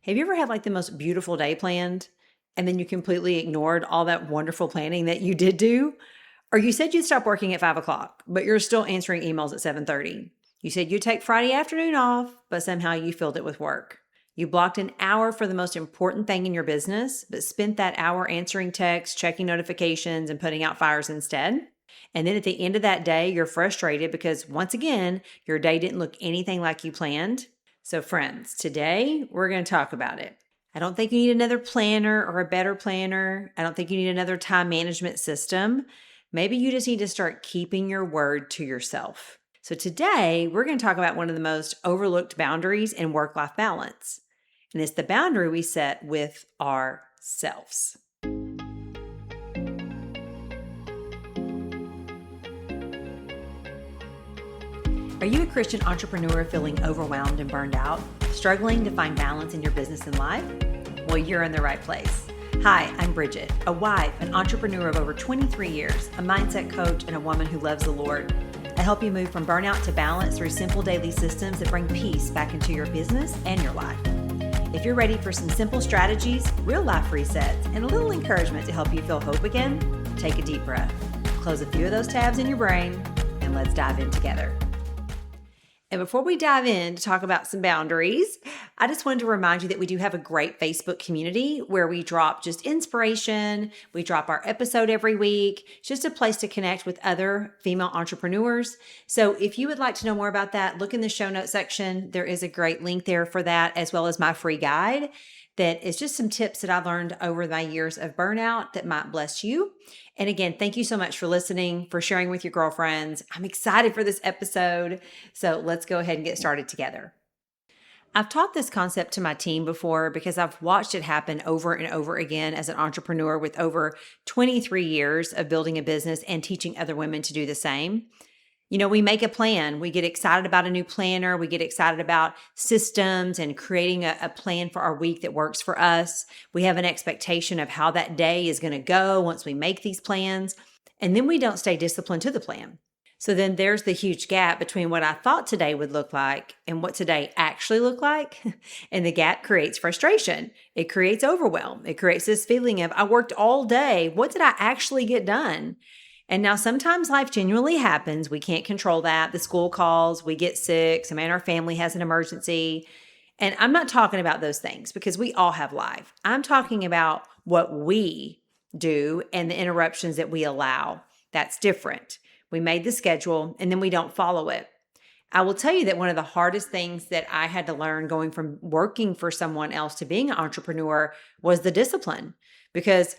Have you ever had like the most beautiful day planned and then you completely ignored all that wonderful planning that you did do? Or you said you'd stop working at 5 o'clock, but you're still answering emails at 7:30. You said you'd take Friday afternoon off, but somehow you filled it with work. You blocked an hour for the most important thing in your business, but spent that hour answering texts, checking notifications, and putting out fires instead. And then at the end of that day, you're frustrated because once again, your day didn't look anything like you planned. So, friends, today we're going to talk about it. I don't think you need another planner or a better planner. I don't think you need another time management system. Maybe you just need to start keeping your word to yourself. So, today we're going to talk about one of the most overlooked boundaries in work-life balance. And it's the boundary we set with ourselves. Are you a Christian entrepreneur feeling overwhelmed and burned out, struggling to find balance in your business and life? Well, you're in the right place. Hi, I'm Bridget, a wife, an entrepreneur of over 23 years, a mindset coach, and a woman who loves the Lord. I help you move from burnout to balance through simple daily systems that bring peace back into your business and your life. If you're ready for some simple strategies, real life resets, and a little encouragement to help you feel hope again, take a deep breath, close a few of those tabs in your brain, and let's dive in together. And before we dive in to talk about some boundaries, I just wanted to remind you that we do have a great Facebook community where we drop just inspiration. We drop our episode every week. It's just a place to connect with other female entrepreneurs. So if you would like to know more about that, look in the show notes section. There is a great link there for that, as well as my free guide that is just some tips that I've learned over my years of burnout that might bless you. And again, thank you so much for listening, for sharing with your girlfriends. I'm excited for this episode. So let's go ahead and get started together. I've taught this concept to my team before because I've watched it happen over and over again as an entrepreneur with over 23 years of building a business and teaching other women to do the same. You know, we make a plan. We get excited about a new planner. We get excited about systems and creating a plan for our week that works for us. We have an expectation of how that day is going to go once we make these plans. And then we don't stay disciplined to the plan. So then there's the huge gap between what I thought today would look like and what today actually looked like. And the gap creates frustration. It creates overwhelm. It creates this feeling of, I worked all day. What did I actually get done? And now sometimes life genuinely happens. We can't control that. The school calls, we get sick, somebody in our family has an emergency. And I'm not talking about those things because we all have life. I'm talking about what we do and the interruptions that we allow. That's different. We made the schedule and then we don't follow it. I will tell you that one of the hardest things that I had to learn going from working for someone else to being an entrepreneur was the discipline, because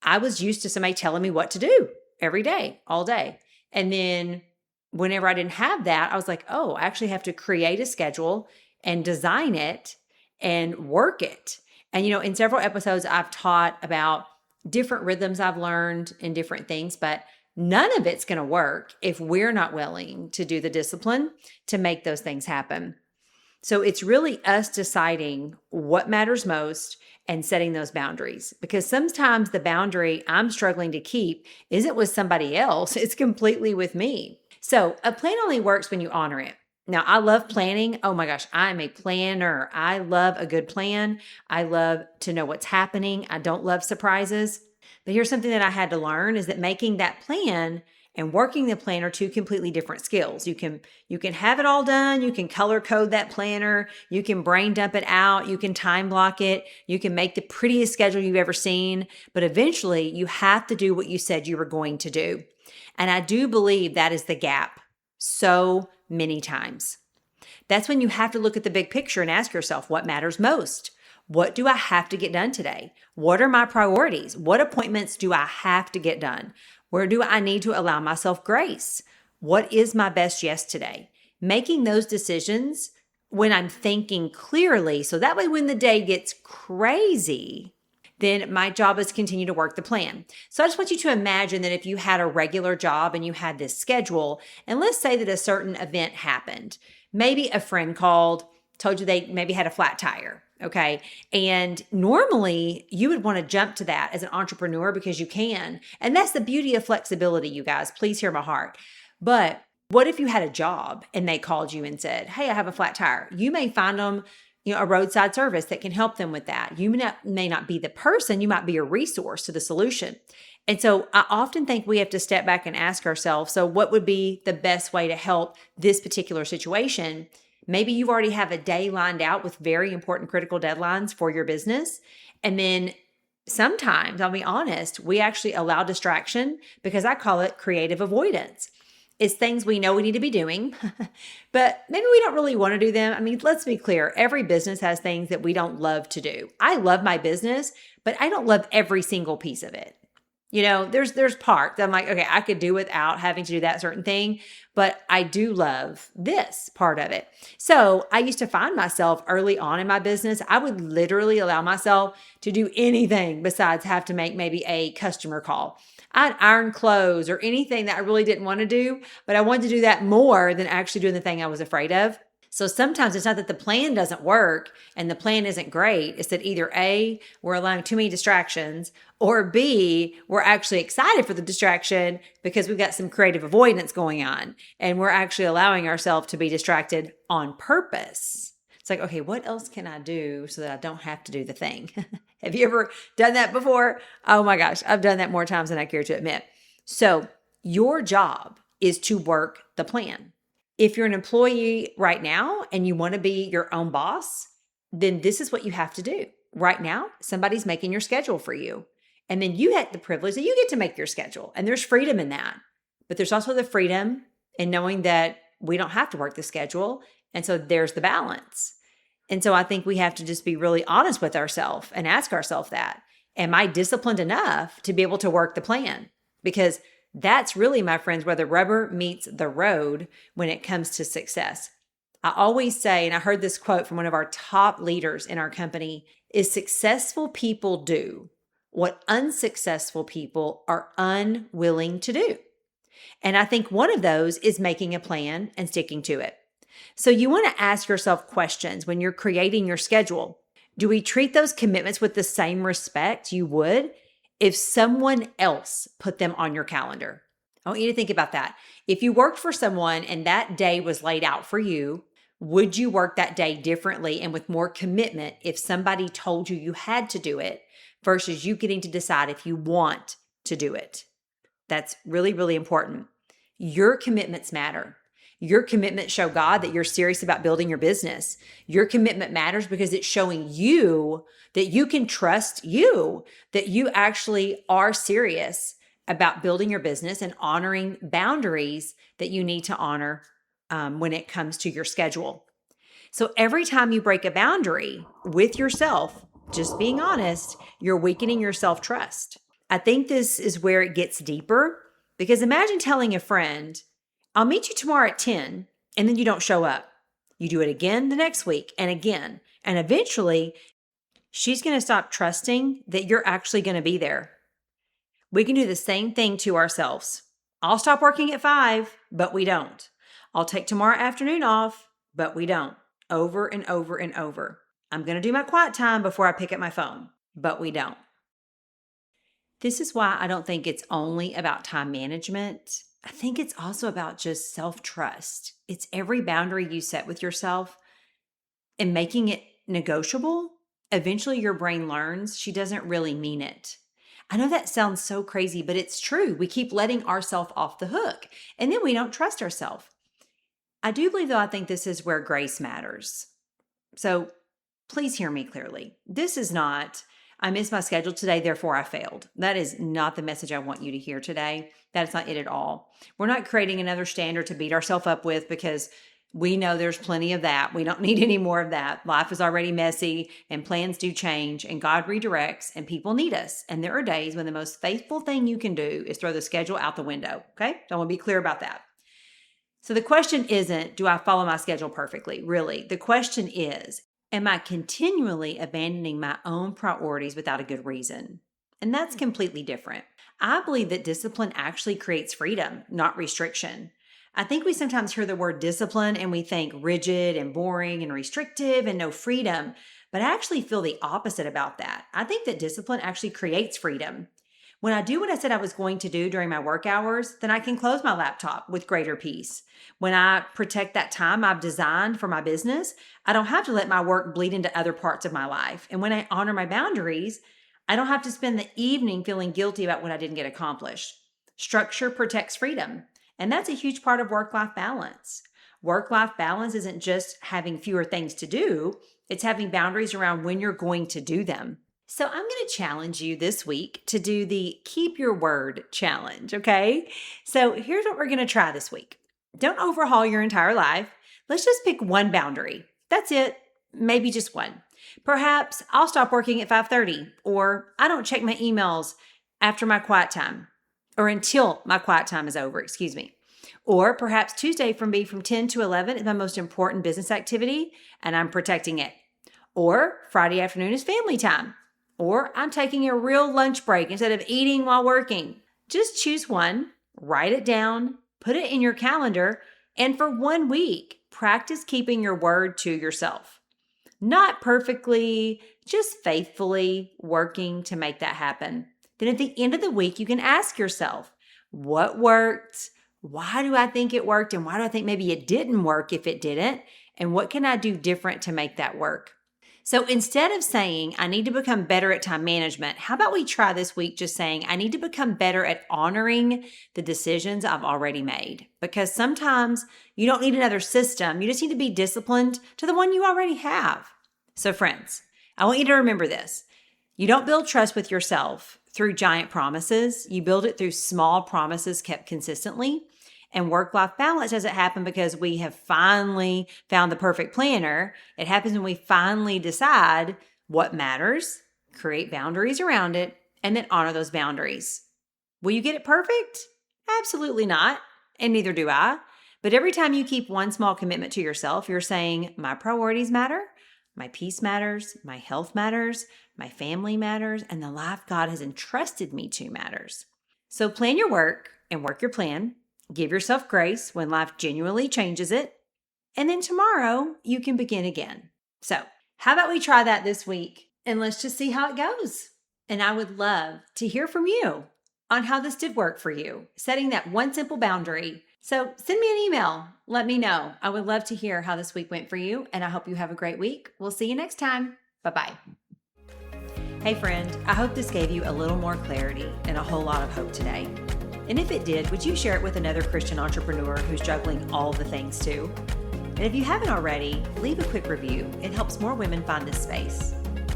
I was used to somebody telling me what to do every day, all day. And then whenever I didn't have that, I was like, oh, I actually have to create a schedule and design it and work it. And, you know, in several episodes, I've taught about different rhythms I've learned and different things, but none of it's going to work if we're not willing to do the discipline to make those things happen. So it's really us deciding what matters most and setting those boundaries, because sometimes the boundary I'm struggling to keep isn't with somebody else. It's completely with me. So a plan only works when you honor it. Now, I love planning. Oh my gosh, I'm a planner. I love a good plan. I love to know what's happening. I don't love surprises. But here's something that I had to learn is that making that plan and working the plan are two completely different skills. You can have it all done. You can color code that planner. You can brain dump it out. You can time block it. You can make the prettiest schedule you've ever seen. But eventually you have to do what you said you were going to do. And I do believe that is the gap so many times. That's when you have to look at the big picture and ask yourself, what matters most? What do I have to get done today? What are my priorities? What appointments do I have to get done? Where do I need to allow myself grace? What is my best yes today? Making those decisions when I'm thinking clearly, so that way when the day gets crazy, then my job is to continue to work the plan. So I just want you to imagine that if you had a regular job and you had this schedule, and let's say that a certain event happened. Maybe a friend called, told you they maybe had a flat tire. Okay. And normally you would want to jump to that as an entrepreneur because you can. And that's the beauty of flexibility, you guys. Please hear my heart. But what if you had a job and they called you and said, hey, I have a flat tire? You may find them a roadside service that can help them with that. You may not be the person, you might be a resource to the solution. And so I often think we have to step back and ask ourselves, so what would be the best way to help this particular situation? Maybe you already have a day lined out with very important critical deadlines for your business. And then sometimes, I'll be honest, we actually allow distraction because I call it creative avoidance. It's things we know we need to be doing, but maybe we don't really want to do them. I mean, let's be clear. Every business has things that we don't love to do. I love my business, but I don't love every single piece of it. There's parts that I'm like, okay, I could do without having to do that certain thing, but I do love this part of it. So I used to find myself early on in my business, I would literally allow myself to do anything besides have to make maybe a customer call. I'd iron clothes or anything that I really didn't want to do, but I wanted to do that more than actually doing the thing I was afraid of. So sometimes it's not that the plan doesn't work and the plan isn't great. It's that either A, we're allowing too many distractions, or B, we're actually excited for the distraction because we've got some creative avoidance going on and we're actually allowing ourselves to be distracted on purpose. It's like, okay, what else can I do so that I don't have to do the thing? Have you ever done that before? Oh my gosh, I've done that more times than I care to admit. So your job is to work the plan. If you're an employee right now and you want to be your own boss, then this is what you have to do. Right now, somebody's making your schedule for you. And then you have the privilege that you get to make your schedule. And there's freedom in that. But there's also the freedom in knowing that we don't have to work the schedule. And so there's the balance. And so I think we have to just be really honest with ourselves and ask ourselves that. Am I disciplined enough to be able to work the plan? Because that's really, my friends, where the rubber meets the road when it comes to success. I always say, and I heard this quote from one of our top leaders in our company, is successful people do what unsuccessful people are unwilling to do. And I think one of those is making a plan and sticking to it. So you want to ask yourself questions when you're creating your schedule. Do we treat those commitments with the same respect you would if someone else put them on your calendar? I want you to think about that. If you worked for someone and that day was laid out for you, would you work that day differently and with more commitment if somebody told you you had to do it versus you getting to decide if you want to do it? That's really, really important. Your commitments matter. Your commitments show God that you're serious about building your business. Your commitment matters because it's showing you that you can trust you, that you actually are serious about building your business and honoring boundaries that you need to honor when it comes to your schedule. So every time you break a boundary with yourself, just being honest, you're weakening your self-trust. I think this is where it gets deeper, because imagine telling a friend, I'll meet you tomorrow at 10, and then you don't show up. You do it again the next week and again. And eventually, she's going to stop trusting that you're actually going to be there. We can do the same thing to ourselves. I'll stop working at 5, but we don't. I'll take tomorrow afternoon off, but we don't. Over and over and over. I'm going to do my quiet time before I pick up my phone, but we don't. This is why I don't think it's only about time management. I think it's also about just self-trust. It's every boundary you set with yourself and making it negotiable. Eventually your brain learns she doesn't really mean it. I know that sounds so crazy, but it's true. We keep letting ourselves off the hook and then we don't trust ourselves. I do believe, though, I think this is where grace matters. So please hear me clearly. This is not, I missed my schedule today, therefore I failed. That is not the message I want you to hear today. That is not it at all. We're not creating another standard to beat ourselves up with because we know there's plenty of that. We don't need any more of that. Life is already messy and plans do change and God redirects and people need us. And there are days when the most faithful thing you can do is throw the schedule out the window. Okay? So I want to be clear about that. So the question isn't, do I follow my schedule perfectly? Really, the question is, am I continually abandoning my own priorities without a good reason? And that's completely different. I believe that discipline actually creates freedom, not restriction. I think we sometimes hear the word discipline and we think rigid and boring and restrictive and no freedom, but I actually feel the opposite about that. I think that discipline actually creates freedom. When I do what I said I was going to do during my work hours, then I can close my laptop with greater peace. When I protect that time I've designed for my business, I don't have to let my work bleed into other parts of my life. And when I honor my boundaries, I don't have to spend the evening feeling guilty about what I didn't get accomplished. Structure protects freedom, and that's a huge part of work-life balance. Work-life balance isn't just having fewer things to do, it's having boundaries around when you're going to do them. So I'm going to challenge you this week to do the Keep Your Word challenge, okay? So here's what we're going to try this week. Don't overhaul your entire life. Let's just pick one boundary. That's it. Maybe just one. Perhaps I'll stop working at 5:30, or I don't check my emails after my quiet time, or until my quiet time is over, Or perhaps Tuesday from 10 to 11 is my most important business activity, and I'm protecting it. Or Friday afternoon is family time. Or I'm taking a real lunch break instead of eating while working. Just choose one, write it down, put it in your calendar, and for 1 week, practice keeping your word to yourself. Not perfectly, just faithfully working to make that happen. Then at the end of the week, you can ask yourself, what worked? Why do I think it worked? And why do I think maybe it didn't work if it didn't? And what can I do different to make that work? So instead of saying, I need to become better at time management, how about we try this week just saying, I need to become better at honoring the decisions I've already made? Because sometimes you don't need another system. You just need to be disciplined to the one you already have. So friends, I want you to remember this. You don't build trust with yourself through giant promises. You build it through small promises kept consistently. And work-life balance doesn't happen because we have finally found the perfect planner. It happens when we finally decide what matters, create boundaries around it, and then honor those boundaries. Will you get it perfect? Absolutely not, and neither do I. But every time you keep one small commitment to yourself, you're saying, my priorities matter, my peace matters, my health matters, my family matters, and the life God has entrusted me to matters. So plan your work and work your plan. Give yourself grace when life genuinely changes it. And then tomorrow, you can begin again. So, how about we try that this week? And let's just see how it goes. And I would love to hear from you on how this did work for you, setting that one simple boundary. So, send me an email. Let me know. I would love to hear how this week went for you. And I hope you have a great week. We'll see you next time. Bye-bye. Hey, friend, I hope this gave you a little more clarity and a whole lot of hope today. And if it did, would you share it with another Christian entrepreneur who's juggling all the things too? And if you haven't already, leave a quick review. It helps more women find this space.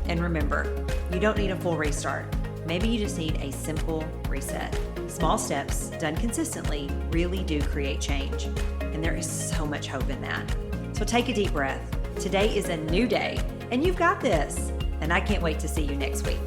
And remember, you don't need a full restart. Maybe you just need a simple reset. Small steps done consistently really do create change. And there is so much hope in that. So take a deep breath. Today is a new day, and you've got this. And I can't wait to see you next week.